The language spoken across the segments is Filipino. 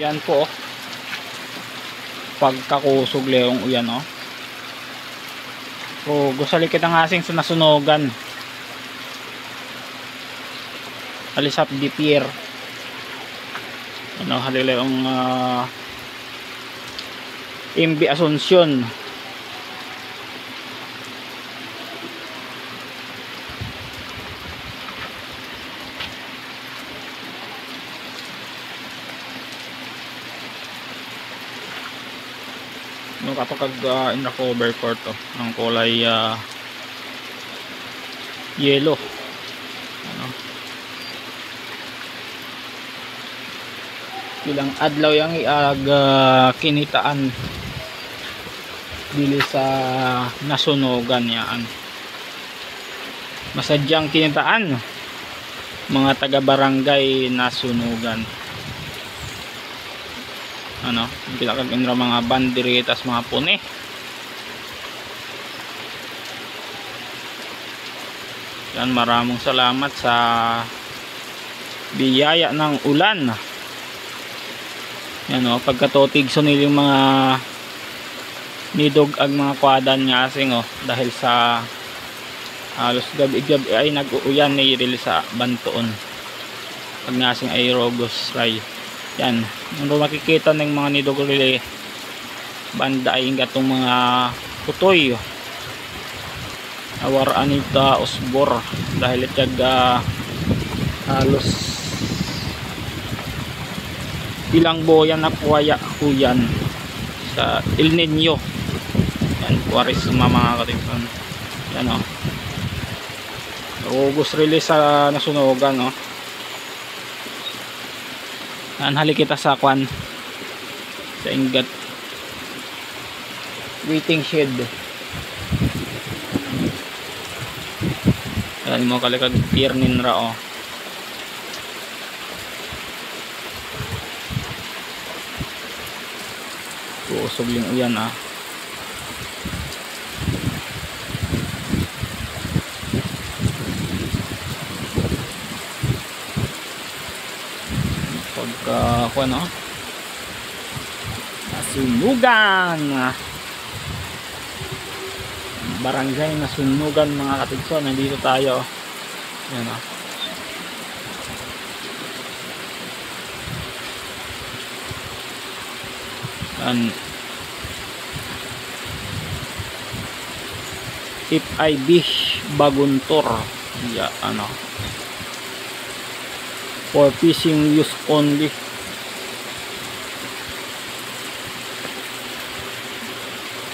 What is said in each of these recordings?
Yan po, oh. Pagkakusog leong uyan, oh. O gusali kitang asing sa nasunogan. Alisap di pier. Ano halileong MB Asuncion. No kapag in-recover ko to ng kulay yellow. Ano? Ilang adlaw yang kinitaan dili sa nasunogan yan. Masadyang kinitaan mga taga barangay nasunogan. Ano, bilakag inra mga banderitas, mga puni. Yan, maraming salamat sa biyaya ng ulan. Yan o, pagkatotig sunil yung mga nidog ag mga kwadan nga asing o, dahil sa halos gabi-gabi ay nag-uuyan na irili sa bantoon. Pag ngasing ay rogos ray. Yan, kung makikita ng mga nidog rile banda ay gatong mga putoy awar anita osbor dahil itag halos ilang boyan na puwaya huyan sa El Nino. Yan, kuwaris mga katingsan. Yan o, August release sa nasunogan o. Anhali kita sa kwan sa ingat waiting shed. Ayan mo kalikag tiernin ra o. Usog yung uyan ah. Pagka ano, nasunugan barangay nasunugan mga katigson. Nandito tayo. Yan o. If I wish Baguntor. Yeah, ano, for fishing use only.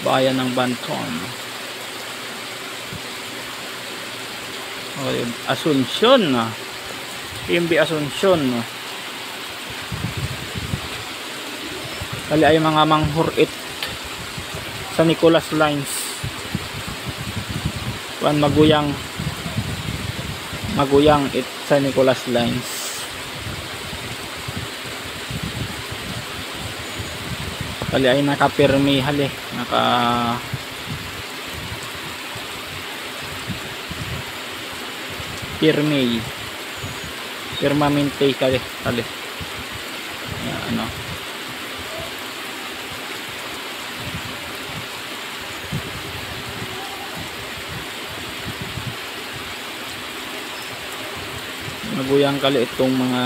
Bayan ng Banton. Asuncion. MB Asuncion. Kali ay mga manghurit sa Nicolas Lines. Kuan maguyang it sa Nicolas Lines. Kali ay nakapirmi hali, pirmi permanente kali ano, maguyang kali itong mga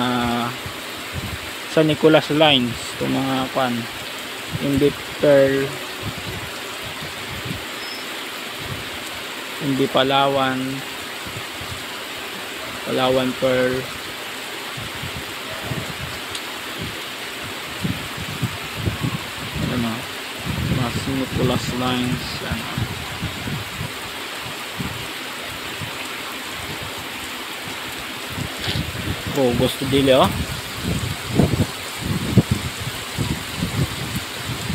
sa Nicolas Lines, itong mga pan hindi pearl, hindi Palawan pearl. Ano, mas Nicolas Lines. Ano, oh, gusto dili oh.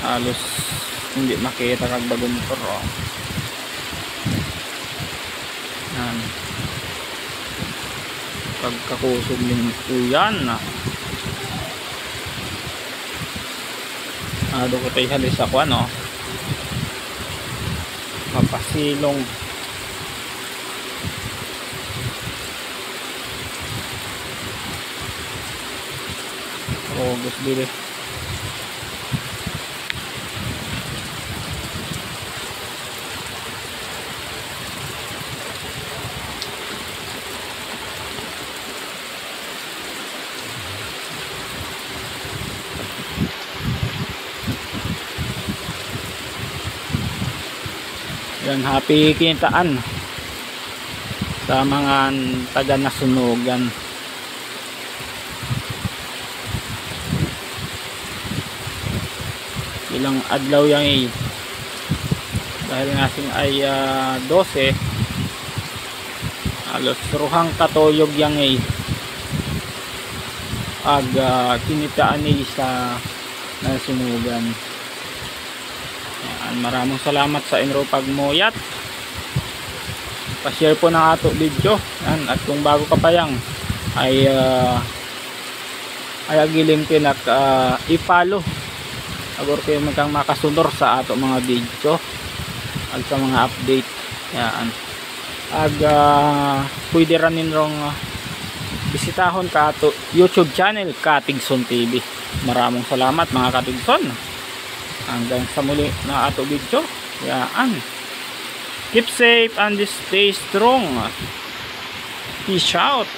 Halos hindi makita kag Baguntor oh. Yan, pagkakusog ng uyan na ado ko tayo halis ako ano, mapasilong. Oh, gusto dili Yan, happy Kinintaan sa mga taga Nasunugan. Ilang adlaw yan dahil ngasing ay 12 alos ruhang katuyog yang ag kinitaan sa Nasunugan. Yan, maraming salamat sa inyo pagmuyat, pa-share po ng ato video. Yan, at kung bago ka pa yang ay agiling tinak i-follow agor kayo magkang makasunod sa ato mga video at sa mga update. Yan, ag pwede ranin rong bisitahon ka ato YouTube channel Katigson TV. Maraming salamat mga Katigson, hanggang sa muli na ato video. Yan, keep safe and stay strong. Peace out.